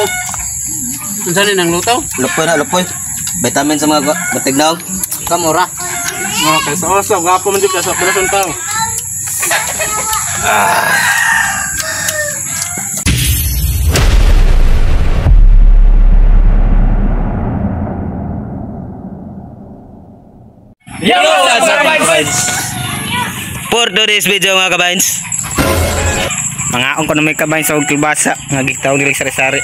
sabaw. Unsa ni nang lutaw? Lupoy na, lupoy. Vitamin sa mga batignaw. Kamura. Okay, so gapo man jud ka sa operasyon tao. Yo, what's up kabains? For today's video mga kabains, mangaon ko na may kabains sa kilbasa nga gitaw nila sari-sari.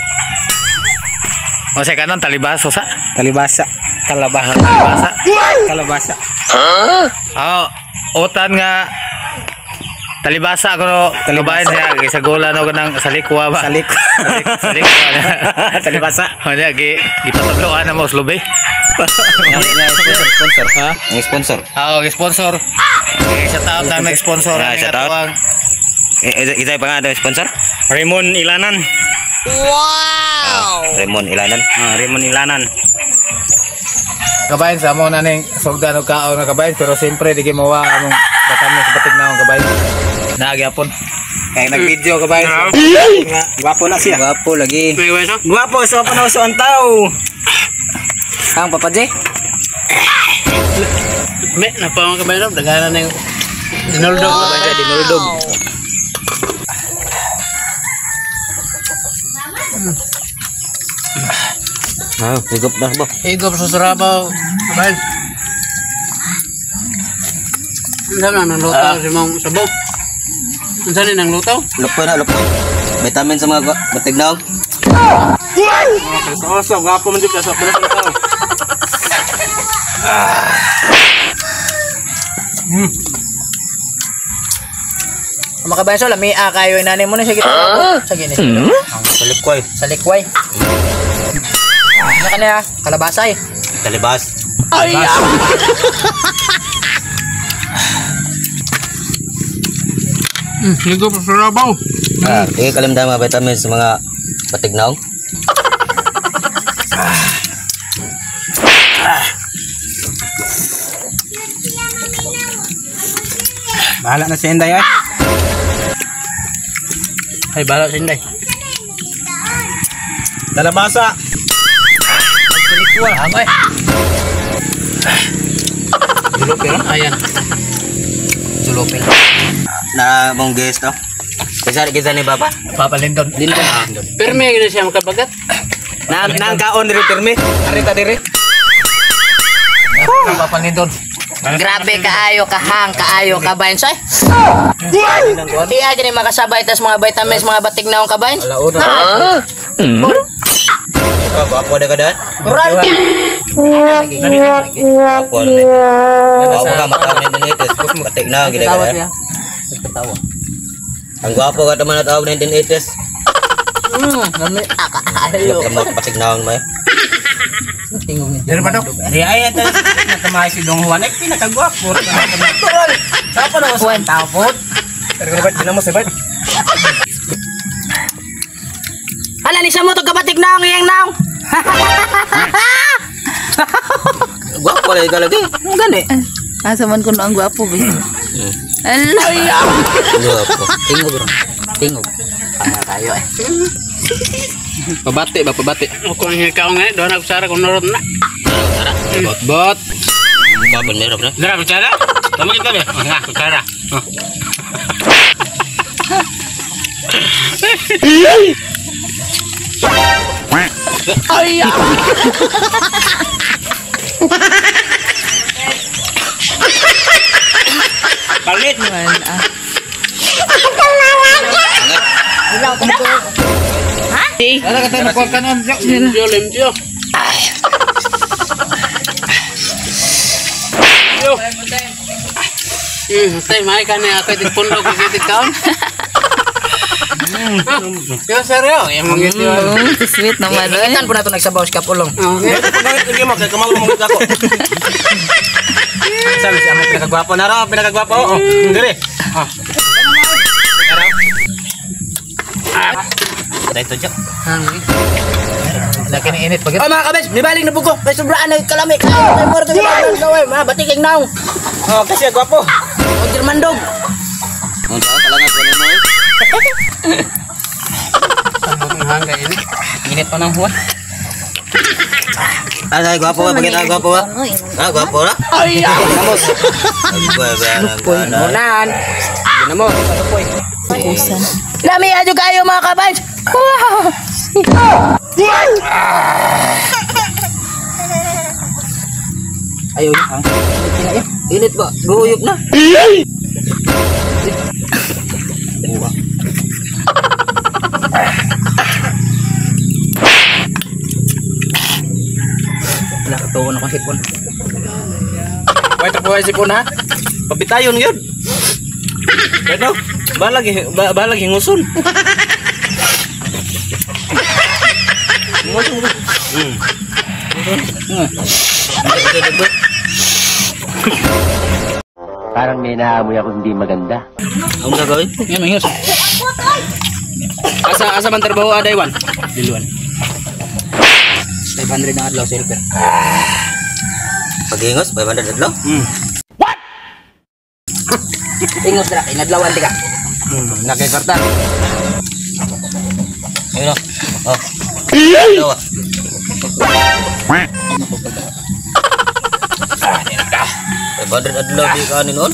O sa kanon talibaso sa? Talibasa, kalabasa. Oh, utan nga talibasa ko no, kabayan siya sa gola no kanang salikwa ba? Salikwa. Talibasa. O niya gipatudloan na mo slobe. Sponsor. Ha? Ang sponsor. Sponsor. Sa tao na nag-sponsor ang atawag. Ito pa nga daw sponsor? Raymond Ilanan. Wow! Raymond Ilanan. Raymond Ilanan. Kabayan sa mo na ning sugdan og kaon na kabayan pero siyempre di kay mawa among batanon sa batig naong kabayan. Nagyapon. Kaya nag-video kabayan. Gwapo na siya. Gwapo lagi. Gwapo sa panawso ang tao. Ang Papa J. Me na pa mga kabayan daghanan ning dinuldog kabayan dinuldog. Higop na ba? Higop sa sarabaw kabayan. Unsa nang lutaw si mong sabaw? Unsa ni nang lutaw? Lupoy na, lupoy. Vitamin sa mga batignaw. Okay, so gapo man jud ka sa operasyon tao. Mga kabayan so lami kayo inani mo na sa gitna. Sa gini. Salikway. Salikway. Ano kanya? Kalabasa eh. Talibas. Ay! Higop sa sarabaw. Tingin kalimdahan mga vitamin sa mga batignaw. Bahala na si Inday ay. Ay bahala si Inday. Dalabasa. Salikwa. Amoy. Julopin. Ayan. Julopin. Na mong guest to. Kisa ni Papa? Papa Lindon. Perme gina siya makabagat. Nang kaon diri pirmi. Arita diri. Papa Lindon. Grabe kaayo kabayan say. Iya gini makasabay tas mga vitamins mga batig naong kabayan. Apa ada keadaan? Apa ni? Apa ka matawag na din ito? Batignaw gila ka. Ketawa. Ang gwapo ka naman at awag na 1980s. Nami akaayo. Kamu batignaw mo. Tingog ni. Dari pa daw. Di ay ito natamay si Dong Juan ay pinakagwapo. Sapa na sa tao po? Pero ba dinamo sa bait? Hala ni sa mo to kabatig naong iyang naong. Gwapo lagi ka lagi. Gani. Asa man kuno ang gwapo ba? Hello. Gwapo. Tingog. Ano tayo eh. Pabati ba pabati? Kung ikaw nga doon ako sara kung norot na. Bot. Babon meron na. Dara bicara. Tama kita be. Nga bicara. Ay. Palit. Ilaw ko ko. Ha? Ala ka tayo kuha kanon. Limjo. Tay mai ka ni ako itik pundok itik kaon. Yo seryo, yang gitu. Sweet naman. Ikan po nato nagsabaw sa kapulong. Hindi mo kay kamao mo ako. Sabi siya may pinakagwapo na raw, pinakagwapo. Oh, dire. Dito jak. Laki ni init pagit. Oh mga kabes, nibalik na buko. Kay sobraan na kalami. Kay mo to gawin gawin, mga batik naw. Oh, kasi gwapo. O Germandog. Ang talangan ko mo. Hangga ini. Init pa ng huwan. Ay, gwapo ba? Pakita gwapo ba? Ah, gwapo na? Ay, namos. Unan. Namos. Usan. Lami ayo kayo mga kabayan. Ayaw niya. Init ba? Guyop na. Nakatuwa na kong sipon. Wait, tapuhay sipon ha? Papitayon yun. Wait daw. Balag hinguson. Hinguson ko. Parang may naamoy ako hindi maganda. Ang gagawin? Yan, mahingos. Asa man trabaho aday wan? Diluan. 500 na adlaw silver. Paghingos, 500 adlaw? Tingos dra, inadlawan di ka. Nakikarta. Ayun o. Oh. Adlaw ah. 500 adlaw di ka ni noon?